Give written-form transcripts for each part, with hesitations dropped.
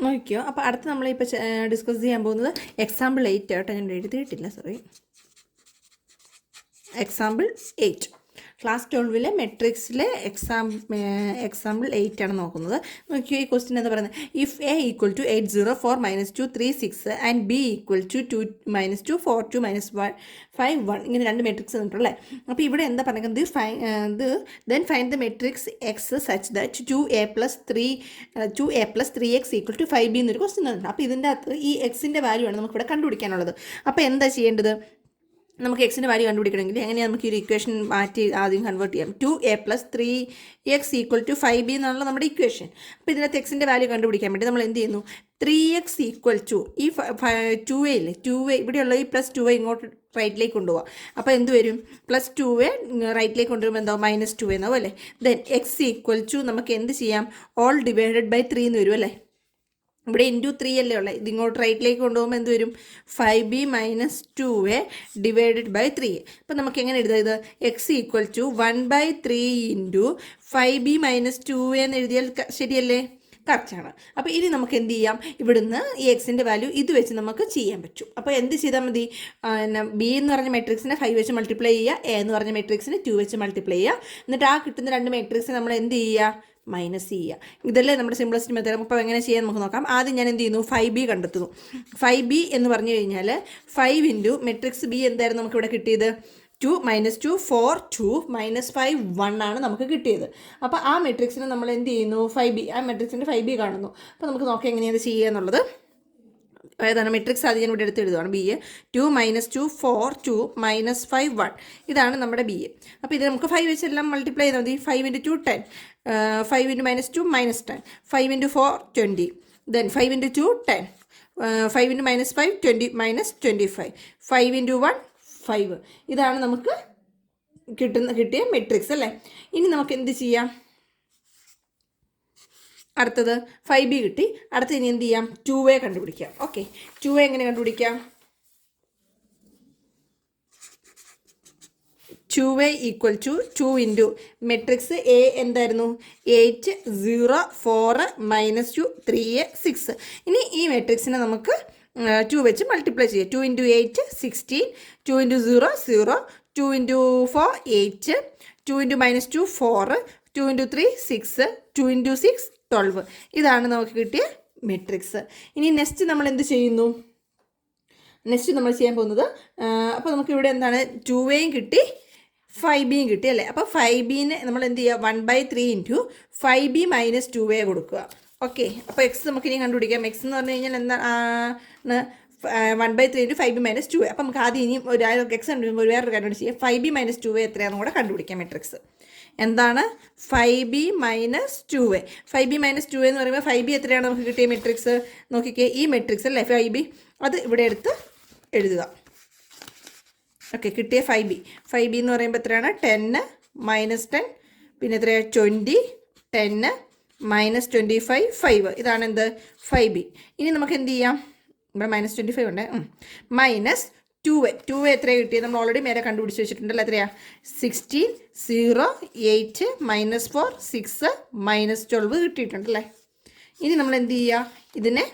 നോക്കിയോ. അപ്പോൾ അടുത്ത് നമ്മളിപ്പോൾ ഡിസ്കസ് ചെയ്യാൻ പോകുന്നത് എക്സാമ്പിൾ 8 കേട്ടോ. ഞാൻ എഴുതിയിട്ടില്ല, സോറി. എക്സാമ്പിൾ 8 ക്ലാസ് 12 മെട്രിക്സിലെ എക്സാമ്പിൾ 8 ആണ് നോക്കുന്നത്. നോക്കിയോ, ഈ ക്വസ്റ്റ്യൻ എന്താ പറയുന്നത്? If A equal to 8 0 4 -2 3 6 and B equal to 2 -2 4 2 -1 5 1 ഇങ്ങനെ രണ്ട് മെട്രിക്സ് തന്നിട്ടുള്ളേ. അപ്പോൾ ഇവിടെ എന്താ പറയുന്നത്? Then find the matrix X such that 2a + 3x equal to 5b എന്നൊരു ക്വസ്റ്റ്യൻ തന്നിട്ടുണ്ട്. അപ്പോൾ ഇതിൻ്റെ അകത്ത് ഈ എക്സിൻ്റെ വാല്യൂ ആണ് നമുക്കിവിടെ കണ്ടുപിടിക്കാനുള്ളത്. അപ്പോൾ എന്താ ചെയ്യേണ്ടത്? നമുക്ക് എക്സിൻ്റെ വാല്യൂ കണ്ടുപിടിക്കണമെങ്കിൽ എങ്ങനെയാണ് നമുക്ക് ഈ ഒരു ഇക്വേഷൻ മാറ്റി ആദ്യം കൺവേർട്ട് ചെയ്യാം. 2a + 3x equal to 5b എന്നുള്ള നമ്മുടെ ഇക്വേഷൻ. അപ്പോൾ ഇതിനകത്ത് എക്സിൻ്റെ വാല്യൂ കണ്ടുപിടിക്കാൻ വേണ്ടി നമ്മൾ എന്ത് ചെയ്യുന്നു? 3x ഈക്വൽ ടു ഈ 2a ഇല്ലേ, 2a ഇവിടെയുള്ള ഈ +2a ഇങ്ങോട്ട് റൈറ്റിലേക്ക് കൊണ്ടുപോകാം. അപ്പോൾ എന്ത് വരും? +2a റൈറ്റിലേക്ക് കൊണ്ടുവരുമ്പോൾ എന്താവും? -2a എന്നാവും അല്ലേ. ദെൻ എക്സ് ഈക്വൽ ടു നമുക്ക് എന്ത് ചെയ്യാം? ഓൾ ഡിവൈഡഡ് ബൈ 3 എന്ന് വരും അല്ലേ. ഇവിടെ × 3 അല്ലേ ഉള്ളത്. ഇതിങ്ങോട്ട് റൈറ്റിലേക്ക് കൊണ്ടുപോകുമ്പോൾ എന്ത് വരും? 5b - 2a divided by 3. അപ്പം നമുക്ക് എങ്ങനെ എഴുതാം ഇത്? X equal to 1/3 × 5b - 2a എന്ന് എഴുതിയാൽ ശരിയല്ലേ? കറക്റ്റാണ്. അപ്പോൾ ഇനി നമുക്ക് എന്ത് ചെയ്യാം? ഇവിടുന്ന് ഈ എക്സിൻ്റെ വാല്യൂ ഇത് വെച്ച് നമുക്ക് ചെയ്യാൻ പറ്റും. അപ്പോൾ എന്ത് ചെയ്താൽ മതി? ബി എന്ന് പറഞ്ഞ മെട്രിക്സിനെ 5 വെച്ച് മൾട്ടിപ്ലൈ ചെയ്യുക, എ എന്ന് പറഞ്ഞ മെട്രിക്സിനെ 2 വെച്ച് മൾട്ടിപ്ലൈ ചെയ്യുക. എന്നിട്ട് ആ കിട്ടുന്ന രണ്ട് മെട്രിക്സിനെ നമ്മൾ എന്ത് ചെയ്യുക? മൈനസ് ചെയ്യുക. ഇതല്ലേ നമ്മുടെ സിംപ്ലസ്റ്റ് മെത്തേഡ്. അപ്പോൾ എങ്ങനെ ചെയ്യാൻ നമുക്ക് നോക്കാം. ആദ്യം ഞാൻ എന്ത് ചെയ്യുന്നു? 5b കണ്ടെത്തുന്നു. 5b എന്ന് പറഞ്ഞു കഴിഞ്ഞാൽ 5 × മെട്രിക്സ് ബി എന്തായിരുന്നു നമുക്കിവിടെ കിട്ടിയത്? 2 -2 4 2 -5 1 ആണ് നമുക്ക് കിട്ടിയത്. അപ്പോൾ ആ മെട്രിക്സിന് നമ്മൾ എന്ത് ചെയ്യുന്നു? 5b, ആ മെട്രിക്സിൻ്റെ 5b കാണുന്നു. അപ്പോൾ നമുക്ക് നോക്കാം എങ്ങനെയാണ് ചെയ്യുക എന്നുള്ളത്. ഏതാണ് മെട്രിക്സ്? ആദ്യം ഞാൻ ഇവിടെ എടുത്ത് എഴുതുകയാണ്. ബി 2 -2 4 2 -5 1 ഇതാണ് നമ്മുടെ ബി. അപ്പോൾ ഇത് നമുക്ക് 5 വെച്ച് എല്ലാം മൾട്ടിപ്ലൈ ചെയ്താൽ മതി. 5 × 2 10, 5 × -2 -10, 5 × 4 20, ദെൻ 5 × 2 10, 5 × -5 20 -25, 5 × 1 5. ഇതാണ് നമുക്ക് കിട്ടിയ മെട്രിക്സ് അല്ലേ. ഇനി നമുക്ക് എന്ത് ചെയ്യാം? അടുത്തത് 5b കിട്ടി. അടുത്ത് ഇനി എന്ത് ചെയ്യാം? 2a കണ്ടുപിടിക്കാം. ഓക്കെ, 2a എങ്ങനെ കണ്ടുപിടിക്കാം? 2a equal to 2 × matrix A എന്തായിരുന്നു? 8 0 4 -2 3a 6. ഇനി ഈ മെട്രിക്സിനെ നമുക്ക് 2 വെച്ച് മൾട്ടിപ്ലൈ ചെയ്യാം. 2 × 8 16, 2 × 0 0, 2 × 4 8, 2 × -2 4, 2 × 3 6, 2 × 6 12. ഇതാണ് നമുക്ക് കിട്ടിയ മെട്രിക്സ്. ഇനി നെക്സ്റ്റ് നമ്മൾ എന്ത് ചെയ്യുന്നു? നെക്സ്റ്റ് നമ്മൾ ചെയ്യാൻ പോകുന്നത്, അപ്പോൾ നമുക്ക് ഇവിടെ എന്താണ്? 2aയും കിട്ടി 5bയും കിട്ടി അല്ലേ. അപ്പോൾ 5bനെ നമ്മൾ എന്ത് ചെയ്യുക? 1/3 × 5b - 2a കൊടുക്കുക. ഓക്കെ, അപ്പോൾ എക്സ് നമുക്ക് ഇനി കണ്ടുപിടിക്കാം. എക്സ് എന്ന് പറഞ്ഞു കഴിഞ്ഞാൽ എന്താണ്? 1/3 × 5b - 2a. അപ്പോൾ നമുക്ക് ആദ്യം ഇനി എക്സ് കണ്ടുപിടിക്കുമ്പോൾ വേറൊരു കാര്യം ചെയ്യാം. 5b - 2a എത്രയാണെന്ന് കൂടെ കണ്ടുപിടിക്കാം. മെട്രിക്സ് എന്താണ്? 5b - 2a. 5b - 2a എന്ന് പറയുമ്പോൾ 5b എത്രയാണ് നമുക്ക് കിട്ടിയ മെട്രിക്സ്? നോക്കിക്കേ, ഈ മെട്രിക്സ് അല്ലേ 5b, അത് ഇവിടെ എടുത്ത് എഴുതുക. ഓക്കെ, കിട്ടിയ 5b എന്ന് പറയുമ്പോൾ എത്രയാണ്? 10 -10, പിന്നെ എത്രയാണ്? 20 10 -25 5. ഇതാണ് എന്ത്? 5b. ഇനി നമുക്ക് എന്ത് ചെയ്യാം? ഇവിടെ -25 ഉണ്ട്. -2a എത്രയാണ് കിട്ടിയത്? നമ്മൾ ഓൾറെഡി മേലെ കണ്ടുപിടിച്ച് വെച്ചിട്ടുണ്ടല്ലോ. എത്രയാണ്? 16 0 8 -4 6 -12 കിട്ടിയിട്ടുണ്ടല്ലേ. ഇനി നമ്മൾ എന്ത് ചെയ്യുക? ഇതിനെ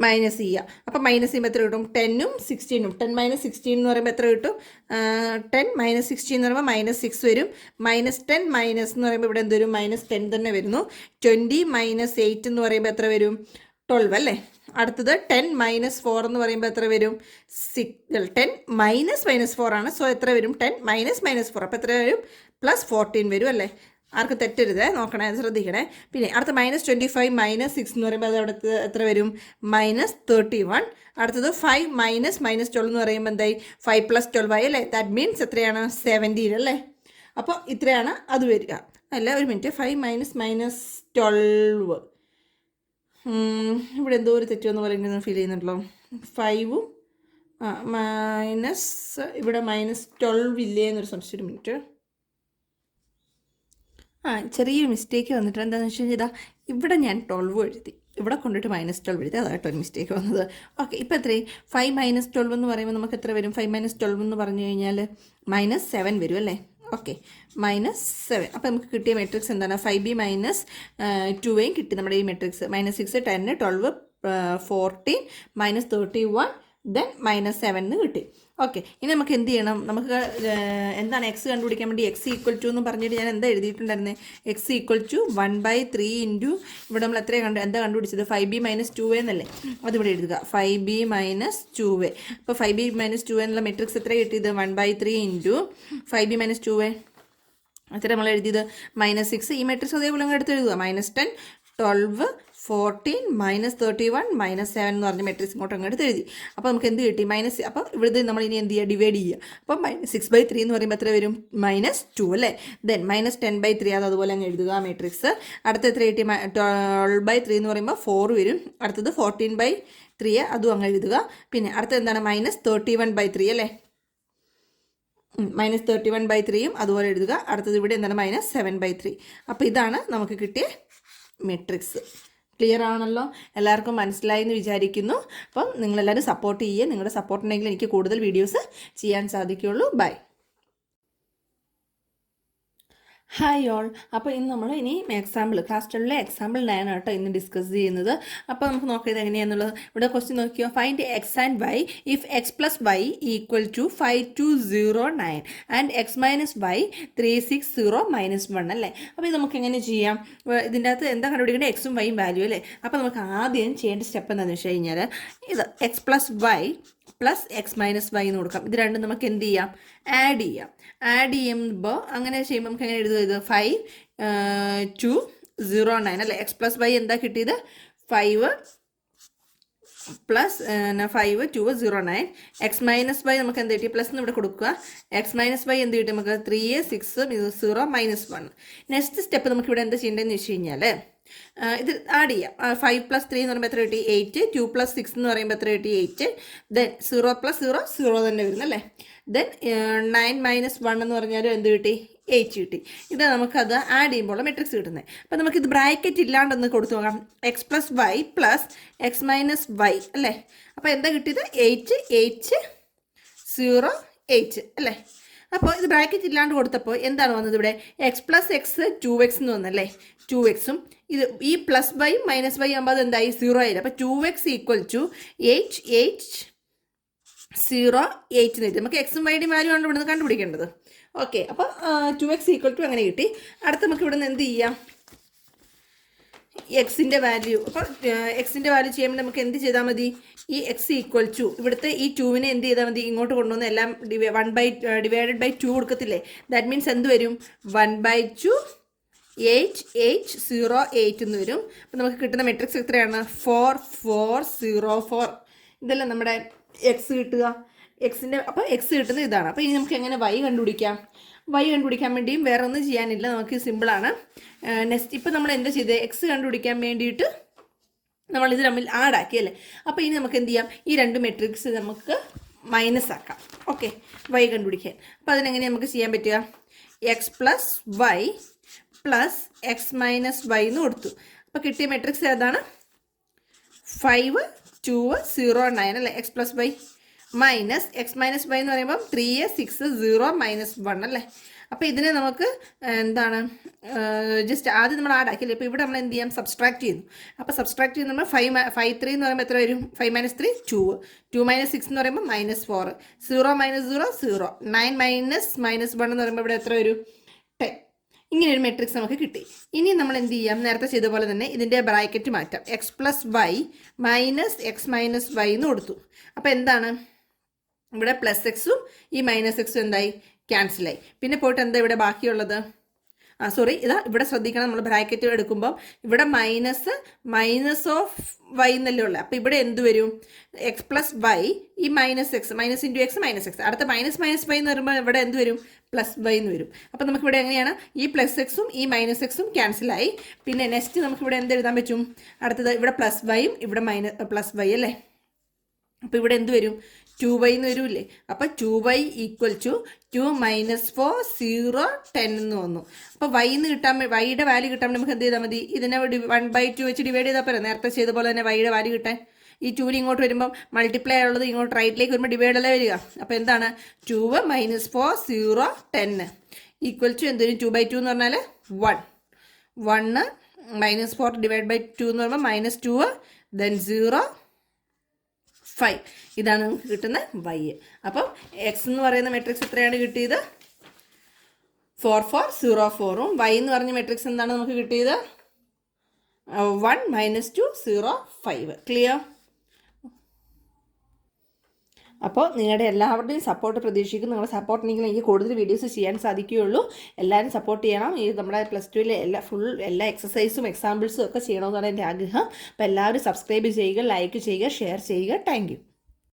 മൈനസ് ചെയ്യുക. അപ്പോൾ മൈനസ് ചെയ്യുമ്പോൾ എത്ര കിട്ടും? 10ഉം 16ഉം. 10 - 16 എന്ന് പറയുമ്പോൾ എത്ര കിട്ടും? 10 - 16 എന്ന് പറയുമ്പോൾ -6 വരും. -10 മൈനസ് എന്ന് പറയുമ്പോൾ ഇവിടെ എന്ത് വരും? -10 തന്നെ വരുന്നു. 20 - 8 എന്ന് പറയുമ്പോൾ എത്ര വരും? 12 അല്ലേ. അടുത്തത് 10 - 4 എന്ന് പറയുമ്പോൾ എത്ര വരും? 10 -4 ആണ്. സോ എത്ര വരും? 10 - -4. അപ്പോൾ എത്ര വരും? +14 വരും അല്ലേ. ആർക്ക് തെറ്റരുത്, നോക്കണേ, ശ്രദ്ധിക്കണേ. പിന്നെ അടുത്ത -25 - 6 എന്ന് പറയുമ്പോൾ അത് അവിടെ എത്ര വരും? -31. അടുത്തത് 5 - -12 എന്ന് പറയുമ്പോൾ എന്തായി? 5 + 12 ആയി അല്ലേ. ദാറ്റ് മീൻസ് എത്രയാണ്? 17 അല്ലേ. അപ്പോൾ ഇത്രയാണ് അത് വരിക അല്ല. ഒരു മിനിറ്റ്, 5 - -12 ഇവിടെ എന്തോ ഒരു തെറ്റുമെന്ന് പറയുന്നത് ഫീൽ ചെയ്യുന്നുണ്ടല്ലോ. 5ഉം മൈനസ് ഇവിടെ -12 ഇല്ലേ എന്നൊരു സംശയം. ഒരു മിനിറ്റ്, ചെറിയൊരു മിസ്റ്റേക്ക് വന്നിട്ട്. എന്താണെന്ന് വെച്ച് കഴിഞ്ഞാൽ ഇവിടെ ഞാൻ 12 എഴുതി, ഇവിടെ കൊണ്ടിട്ട് -12 എഴുതി. അതായിട്ടോ ഒരു മിസ്റ്റേക്ക് വന്നത്. ഓക്കെ, ഇപ്പോൾ എത്രയും 5 - 12 എന്ന് പറയുമ്പോൾ നമുക്ക് എത്ര വരും? 5 - 12 എന്ന് പറഞ്ഞു കഴിഞ്ഞാൽ -7 വരും അല്ലേ. ഓക്കെ, -7. അപ്പോൾ നമുക്ക് കിട്ടിയ മെട്രിക്സ് എന്താണ്? 5b - 2a കിട്ടി നമ്മുടെ ഈ മെട്രിക്സ്. -6, 10, 12, 14, -31, ദെൻ -7 എന്ന് കിട്ടി. ഓക്കെ, ഇനി നമുക്ക് എന്ത് ചെയ്യണം? നമുക്ക് എന്താണ് എക്സ് കണ്ടുപിടിക്കാൻ വേണ്ടി എക്സ് ഈക്വൽ ടു എന്ന് പറഞ്ഞിട്ട് ഞാൻ എന്താ എഴുതിയിട്ടുണ്ടായിരുന്നത്? എക്സ് ഈക്വൽ ടു 1/3 ഇൻറ്റു ഇവിടെ നമ്മൾ എന്താ കണ്ടുപിടിച്ചത്? 5b - 2a എന്നല്ലേ? അതിവിടെ എഴുതുക, 5b - 2a. അപ്പോൾ 5b - 2a എന്നുള്ള മെട്രിക്സ് എത്ര കിട്ടിയത്? 1/3 ഇൻറ്റു 5b - 2a എത്ര നമ്മൾ എഴുതിയത്? -6. ഈ മെട്രിക്സ് അതേപോലെ അങ്ങ് എടുത്ത് എഴുതുക. -10, 12, 14, -31, -7 എന്ന് പറഞ്ഞ മെട്രിക്സ് ഇങ്ങോട്ട് അങ്ങ് എടുത്ത് എഴുതി. അപ്പോൾ നമുക്ക് എന്ത് കിട്ടി? അപ്പോൾ ഇവിടുത്തെ നമ്മൾ ഇനി എന്ത് ചെയ്യുക? ഡിവൈഡ് ചെയ്യുക. അപ്പോൾ -6/3 എന്ന് പറയുമ്പോൾ എത്ര വരും? -2 അല്ലേ? ദെൻ -10/3 അത് അതുപോലെ അങ്ങ് എഴുതുക മെട്രിക്സ്. അടുത്ത എത്ര കിട്ടി? 12/3 എന്ന് പറയുമ്പോൾ 4 വരും. അടുത്തത് 14/3 അതും അങ്ങ് എഴുതുക. പിന്നെ അടുത്തത് എന്താണ്? -31/3 അല്ലേ? -31/3 അതുപോലെ എഴുതുക. അടുത്തത് ഇവിടെ എന്താണ്? -7/3. അപ്പോൾ ഇതാണ് നമുക്ക് കിട്ടിയ മെട്രിക്സ്. ക്ലിയർ ആണല്ലോ? എല്ലാവർക്കും മനസ്സിലായി എന്ന് വിചാരിക്കുന്നു. അപ്പം നിങ്ങളെല്ലാവരും സപ്പോർട്ട് ചെയ്യുക. നിങ്ങളുടെ സപ്പോർട്ട് ഉണ്ടെങ്കിൽ എനിക്ക് കൂടുതൽ വീഡിയോസ് ചെയ്യാൻ സാധിക്കുകയുള്ളൂ. ബൈ. Hi all. അപ്പോൾ ഇന്ന് നമ്മൾ എക്സാമ്പിൾ ക്ലാസ് 12 എക്സാമ്പിൾ 9 കേട്ടോ ഇന്ന് ഡിസ്കസ് ചെയ്യുന്നത്. അപ്പോൾ നമുക്ക് നോക്കിയത് എങ്ങനെയാണെന്നുള്ളത്. ഇവിടെ ക്വസ്റ്റ്യൻ നോക്കിയോ? Find X and Y if x + y = 5209 and x - y 360 - 1 അല്ലേ? അപ്പോൾ ഇത് നമുക്ക് എങ്ങനെ ചെയ്യാം? ഇതിൻ്റെ അകത്ത് എന്താ കണ്ടുപിടിക്കേണ്ടത്? എക്സും വൈയും വാല്യൂ അല്ലേ? അപ്പോൾ നമുക്ക് ആദ്യം ചെയ്യേണ്ട സ്റ്റെപ്പ് എന്താണെന്ന് വെച്ച് കഴിഞ്ഞാൽ ഇത് x + y + x - y എന്ന് കൊടുക്കാം. ഇത് രണ്ടും നമുക്ക് എന്ത് ചെയ്യാം? ആഡ് ചെയ്യാം. ആഡ് ചെയ്യുമ്പോൾ അങ്ങനെ ചെയ്യുമ്പോൾ നമുക്ക് എങ്ങനെ എഴുതുക? ഇത് 5209 അല്ലേ? x + y എന്താ കിട്ടിയത്? 5 + 5209. x - y നമുക്ക് എന്ത് കിട്ടി? പ്ലസ് എന്ന് ഇവിടെ കൊടുക്കുക. x - y എന്ത് കിട്ടി നമുക്ക്? 3, 6, 0, -1. നെക്സ്റ്റ് സ്റ്റെപ്പ് നമുക്ക് ഇവിടെ എന്താ ചെയ്യേണ്ടതെന്ന് വെച്ച് കഴിഞ്ഞാൽ ഇത് ആഡ് ചെയ്യാം. 5 + 3 എന്ന് പറയുമ്പോൾ എത്ര കിട്ടി? 8. 2 + 6 എന്ന് പറയുമ്പോൾ എത്ര കിട്ടി? 8. ദെൻ 0 + 0 0 തന്നെ വരുന്നല്ലേ? ദെൻ 9 - 1 എന്ന് പറഞ്ഞാൽ എന്ത് കിട്ടി? 8 കിട്ടി. ഇത് നമുക്കത് ആഡ് ചെയ്യുമ്പോൾ മെട്രിക്സ് കിട്ടുന്നത്. അപ്പോൾ നമുക്കിത് ബ്രാക്കറ്റ് ഇല്ലാണ്ടൊന്ന് കൊടുത്തു നോക്കാം. x + y + x - y അല്ലേ? അപ്പോൾ എന്താ കിട്ടിയത്? 8, 8, 0, 8 അല്ലേ? അപ്പോൾ ഇത് ബ്രാക്കറ്റ് ഇല്ലാണ്ട് കൊടുത്തപ്പോൾ എന്താണ് വന്നത്? ഇവിടെ x + x 2x എന്ന് വന്നല്ലേ? 2xും ഇത് ഈ +y -y ആകുമ്പോൾ അത് എന്തായി? 0 ആയില്ല. അപ്പോൾ 2x = 8, 8, 0, 8 എന്ന് കിട്ടി. നമുക്ക് എക്സും വൈയുടെയും വാല്യൂ ആണ് ഇവിടെ നിന്ന് കണ്ടുപിടിക്കേണ്ടത്. ഓക്കെ, അപ്പോൾ 2x = അങ്ങനെ കിട്ടി. അടുത്ത് നമുക്ക് ഇവിടെ നിന്ന് എന്ത് ചെയ്യാം? എക്സിൻ്റെ വാല്യൂ. അപ്പോൾ എക്സിൻ്റെ വാല്യൂ ചെയ്യുമ്പോൾ നമുക്ക് എന്ത് ചെയ്താൽ മതി? ഈ x = ഇവിടുത്തെ ഈ 2വിനെ എന്ത് ചെയ്താൽ മതി? ഇങ്ങോട്ട് കൊണ്ടുവന്ന് എല്ലാം /2 കൊടുക്കത്തില്ലേ? ദാറ്റ് മീൻസ് എന്ത് വരും? 1/2 8, 8, 0, 8 എന്ന് വരും. അപ്പോൾ നമുക്ക് കിട്ടുന്ന മെട്രിക്സ് എത്രയാണ്? 4, 4, 0, 4. ഇതെല്ലാം നമ്മുടെ എക്സ് കിട്ടുക. എക്സിൻ്റെ അപ്പോൾ എക്സ് കിട്ടുന്നത് ഇതാണ്. അപ്പോൾ ഇനി നമുക്ക് എങ്ങനെ വൈ കണ്ടുപിടിക്കാം? വൈ കണ്ടുപിടിക്കാൻ വേണ്ടിയും വേറെ ഒന്നും ചെയ്യാനില്ല, നമുക്ക് സിമ്പിളാണ്. നെക്സ്റ്റ് ഇപ്പോൾ നമ്മൾ എന്താ ചെയ്തത്? എക്സ് കണ്ടുപിടിക്കാൻ വേണ്ടിയിട്ട് നമ്മളിത് തമ്മിൽ ആഡാക്കി അല്ലേ? അപ്പോൾ ഇനി നമുക്ക് എന്ത് ചെയ്യാം? ഈ രണ്ട് മെട്രിക്സ് നമുക്ക് മൈനസ് ആക്കാം. ഓക്കെ, വൈ കണ്ടുപിടിക്കാൻ. അപ്പോൾ അതിനെങ്ങനെ നമുക്ക് ചെയ്യാൻ പറ്റുക? x + y + x - y എന്ന് കൊടുത്തു. അപ്പോൾ കിട്ടിയ മെട്രിക്സ് ഏതാണ്? 5, 2, 0, 9 അല്ലേ? x + y minus x - y എന്ന് പറയുമ്പോൾ 3, 6, 0, -1 അല്ലേ? അപ്പോൾ ഇതിനെ നമുക്ക് എന്താണ് ജസ്റ്റ് ആദ്യം നമ്മൾ ആഡാക്കില്ലേ? ഇപ്പോൾ ഇവിടെ നമ്മൾ എന്ത് ചെയ്യാം? സബ്സ്ട്രാക്ട് ചെയ്യുന്നു. അപ്പോൾ സബ്സ്ട്രാക്ട് ചെയ്യുന്ന നമ്മൾ 5 3 എന്ന് പറയുമ്പോൾ എത്ര വരും? 5 - 3 2, 2 - 6 എന്ന് പറയുമ്പോൾ -4, 0 - 0 0, 9 - -1 എന്ന് പറയുമ്പോൾ ഇവിടെ എത്ര വരും? 10. ഇങ്ങനെ ഒരു മെട്രിക്സ് നമുക്ക് കിട്ടി. ഇനി നമ്മൾ എന്ത് ചെയ്യാം? നേരത്തെ ചെയ്ത പോലെ തന്നെ ഇതിൻ്റെ ബ്രാക്കറ്റ് മാറ്റാം. x + y - x - y എന്ന് കൊടുത്തു. അപ്പോൾ എന്താണ് ഇവിടെ? +xും ഈ -xും എന്തായി? ക്യാൻസലായി. പിന്നെ പോയിട്ട് എന്താ ഇവിടെ ബാക്കിയുള്ളത്? ഇതാ ഇവിടെ ശ്രദ്ധിക്കണം. നമ്മൾ ബ്രാക്കറ്റ് എടുക്കുമ്പോൾ ഇവിടെ മൈനസ് ഓഫ് y എന്നല്ലേ ഉള്ളത്. അപ്പോൾ ഇവിടെ എന്ത് വരും? x + y ഈ -x -x -x അടുത്ത -y എന്ന് പറയുമ്പോൾ ഇവിടെ എന്ത് വരും? +y എന്ന് വരും. അപ്പോൾ നമുക്കിവിടെ എങ്ങനെയാണ്? ഈ +xും ഈ -xും ക്യാൻസലായി. പിന്നെ നെക്സ്റ്റ് നമുക്കിവിടെ എന്ത് എഴുതാൻ പറ്റും? അടുത്തത് ഇവിടെ +yയും ഇവിടെ +y അല്ലേ? അപ്പോൾ ഇവിടെ എന്ത് വരും? 2y എന്ന് വരില്ലേ? അപ്പോൾ 2y = 2 - 4, 0, 10 എന്ന് വന്നു. അപ്പോൾ വൈയുടെ വാല്യൂ കിട്ടാൻ നമുക്ക് എന്ത് ചെയ്താൽ മതി? ഇതിനെ 1/2 വെച്ച് ഡിവൈഡ് ചെയ്താൽ പോരാ? നേരത്തെ ചെയ്ത പോലെ തന്നെ വൈയുടെ വാല്യൂ കിട്ടാൻ ഈ 2 ഇങ്ങോട്ട് വരുമ്പം മൾട്ടിപ്ലൈ ഉള്ളത് ഇങ്ങോട്ട് റൈറ്റിലേക്ക് വരുമ്പോൾ ഡിവൈഡ് അല്ലേ വരിക? അപ്പോൾ എന്താണ്? 2 - 4, 0, 10. ഈക്വൽ ടു എന്തൊരു 2/2 എന്ന് പറഞ്ഞാൽ 1 -4 ഡിവൈഡ് ബൈ 2 എന്ന് പറയുമ്പോൾ -2 ദെൻ 0 5 ഇതാണ് നമുക്ക് കിട്ടുന്ന y. അപ്പം എക്സ് എന്ന് പറയുന്ന മെട്രിക്സ് എത്രയാണ് കിട്ടിയത് 4 4 0 4ഉം y എന്ന് പറഞ്ഞ മെട്രിക്സ് എന്താണ് നമുക്ക് കിട്ടിയത് 1 -2 0 5. ക്ലിയർ? അപ്പോൾ നിങ്ങളുടെ എല്ലാവരുടെയും സപ്പോർട്ട് പ്രതീക്ഷിക്കും. നിങ്ങളുടെ സപ്പോർട്ട് ഉണ്ടെങ്കിൽ എനിക്ക് കൂടുതൽ വീഡിയോസ് ചെയ്യാൻ സാധിക്കുകയുള്ളൂ. എല്ലാവരും സപ്പോർട്ട് ചെയ്യണം. ഈ നമ്മുടെ +2 എല്ലാ എക്സസൈസും എക്സാമ്പിൾസും ഒക്കെ ചെയ്യണമെന്നാണ് എൻ്റെ ആഗ്രഹം. അപ്പോൾ എല്ലാവരും സബ്സ്ക്രൈബ് ചെയ്യുക, ലൈക്ക് ചെയ്യുക, ഷെയർ ചെയ്യുക. Thank you.